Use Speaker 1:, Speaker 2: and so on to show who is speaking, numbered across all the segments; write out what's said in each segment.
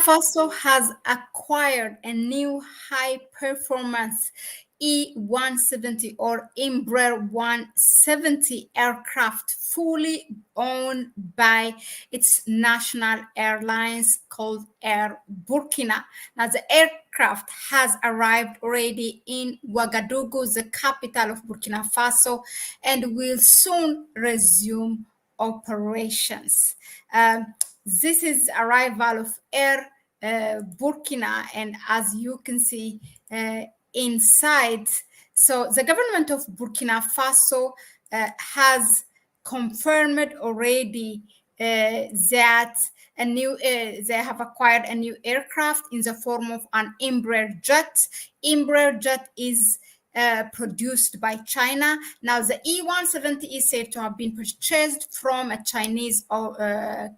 Speaker 1: Faso has acquired a new high-performance E-170 or Embraer 170 aircraft fully owned by its national airlines called Air Burkina. Now, the aircraft has arrived already in Ouagadougou, the capital of Burkina Faso, and will soon resume operations. This is arrival of Air Burkina, and as you can see inside, so the government of Burkina Faso has confirmed already that they have acquired a new aircraft in the form of an Embraer jet. Embraer jet is produced by China. Now, the E-170 is said to have been purchased from a Chinese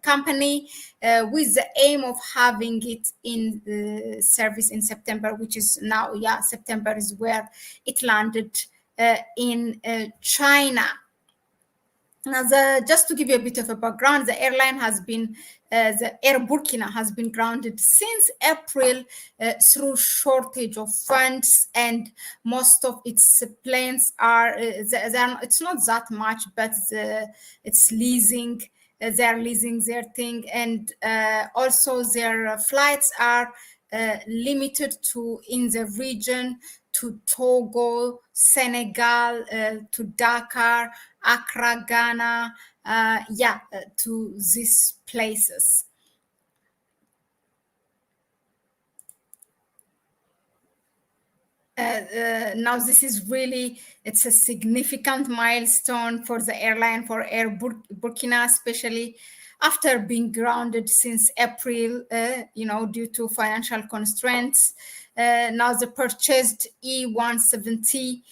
Speaker 1: company with the aim of having it in service in September, which is now, September is where it landed in China. Now, just to give you a bit of a background, the airline has been, the Air Burkina has been grounded since April through shortage of funds, and most of its planes are, it's not that much, but it's leasing. They're leasing their thing, and also their flights are limited to in the region, to Togo, Senegal, to Dakar, Accra, Ghana, to these places. Now this is really, it's a significant milestone for the airline, for Air Burkina, especially after being grounded since April, due to financial constraints. Now the purchased E-170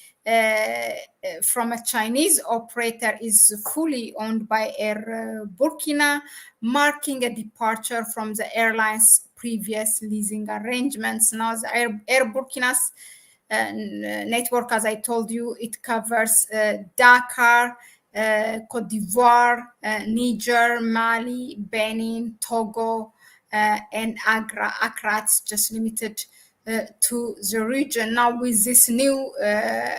Speaker 1: from a Chinese operator is fully owned by Air Burkina, marking a departure from the airline's previous leasing arrangements. Now the Air Burkina's network, as I told you, it covers Dakar, Cote d'Ivoire, Niger, Mali, Benin, Togo, and Accra. Accra, it's just limited to the region. Now, with this new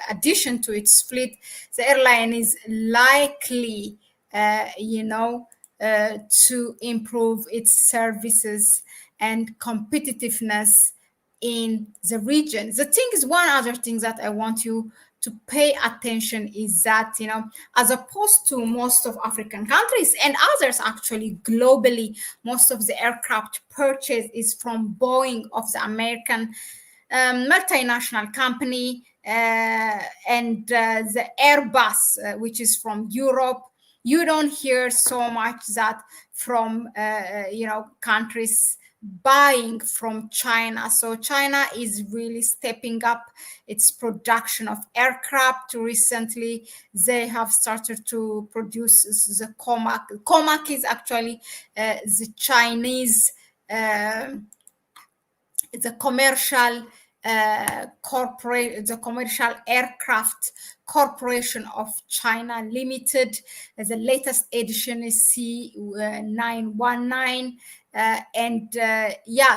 Speaker 1: addition to its fleet, the airline is likely, to improve its services and competitiveness in the region. The thing is, one other thing that I want you to pay attention is that, as opposed to most of African countries and others actually globally, most of the aircraft purchase is from Boeing, of the American multinational company, and the Airbus, which is from Europe. You don't hear so much that from, countries buying from China. So China is really stepping up its production of aircraft. Recently, they have started to produce the Comac. Comac is actually the Chinese, the commercial the commercial aircraft corporation of China Limited. The latest edition is C919.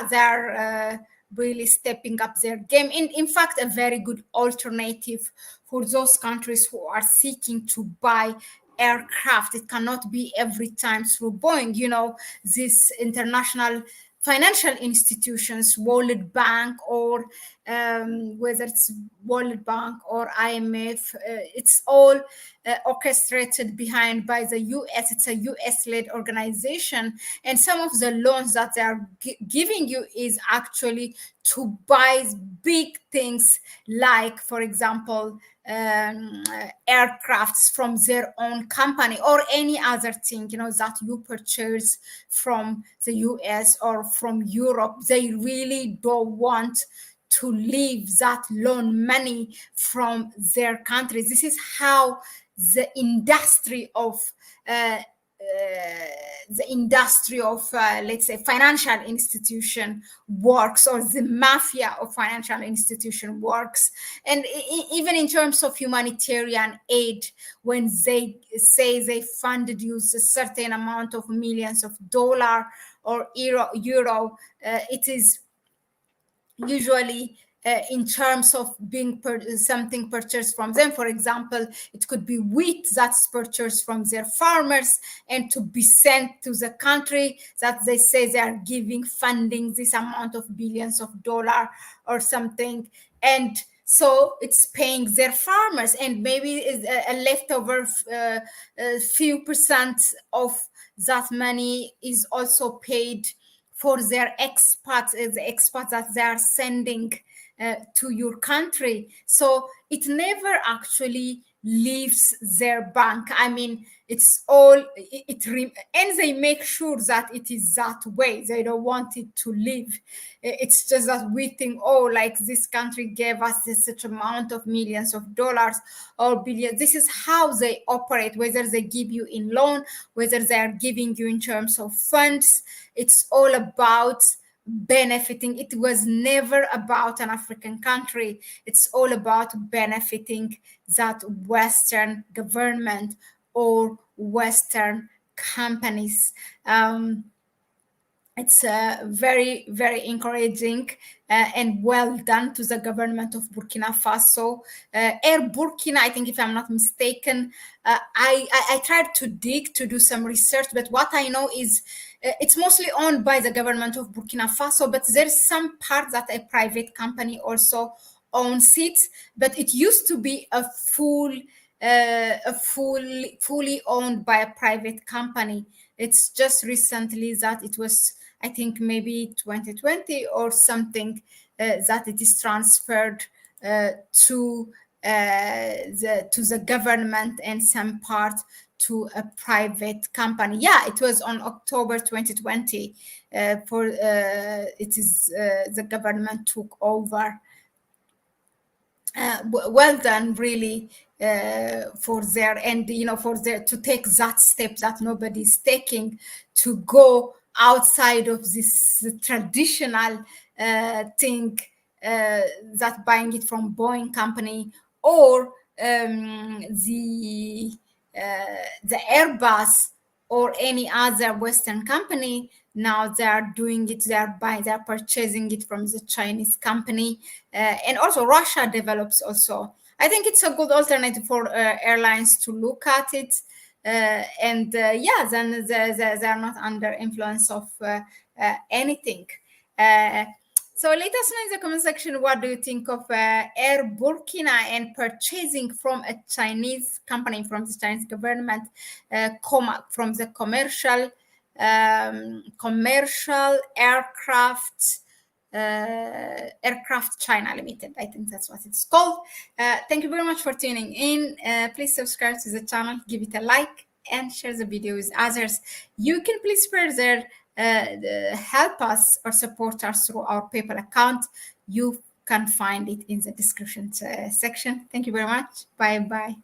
Speaker 1: They're really stepping up their game. In fact, a very good alternative for those countries who are seeking to buy aircraft. It cannot be every time through Boeing. This international financial institutions, World Bank, or whether it's World Bank or IMF, it's all orchestrated behind by the US. It's a US-led organization, and some of the loans that they are giving you is actually to buy big things, like, for example, aircrafts from their own company, or any other thing that you purchase from the US or from Europe. They really don't want to leave that loan money from their countries. This is how the industry of let's say, financial institution works, or the mafia of financial institution works. And even in terms of humanitarian aid, when they say they funded you a certain amount of millions of dollars or euro. It is usually in terms of being something purchased from them. For example, it could be wheat that's purchased from their farmers and to be sent to the country that they say they are giving funding this amount of billions of dollars or something. And so it's paying their farmers, and maybe a leftover few percent of that money is also paid for their expats, the expats that they are sending to your country. So it never actually leaves their bank. I mean, it's all and they make sure that it is that way. They don't want it to leave. It's just that we think, oh, like this country gave us this such amount of millions of dollars or billions. This is how they operate, whether they give you in loan, whether they are giving you in terms of funds. It's all about benefiting. It was never about an African country. It's all about benefiting that Western government or Western companies. It's very, very encouraging and well done to the government of Burkina Faso. Air Burkina, I think, if I'm not mistaken, I tried to dig to do some research, but what I know is it's mostly owned by the government of Burkina Faso, but there's some part that a private company also owns it. But it used to be a fully owned by a private company. It's just recently that it was, I think, maybe 2020 or something, that it is transferred to the government and some part to a private company. Yeah, it was on October 2020. It is the government took over. Well done, really, for their, and for their to take that step that nobody's taking, to go outside of this traditional thing, that buying it from Boeing company or the Airbus or any other Western company. Now they are doing it, they're purchasing it from the Chinese company. And also Russia develops also. I think it's a good alternative for airlines to look at it. Yeah, then they're not under influence of anything. So let us know in the comment section, what do you think of Air Burkina and purchasing from a Chinese company, from the Chinese government, from the commercial aircraft China Limited. I think that's what it's called. Thank you very much for tuning in. Please subscribe to the channel, give it a like, and share the video with others. You can please further help us or support us through our PayPal account. You can find it in the description section. Thank you very much. Bye bye.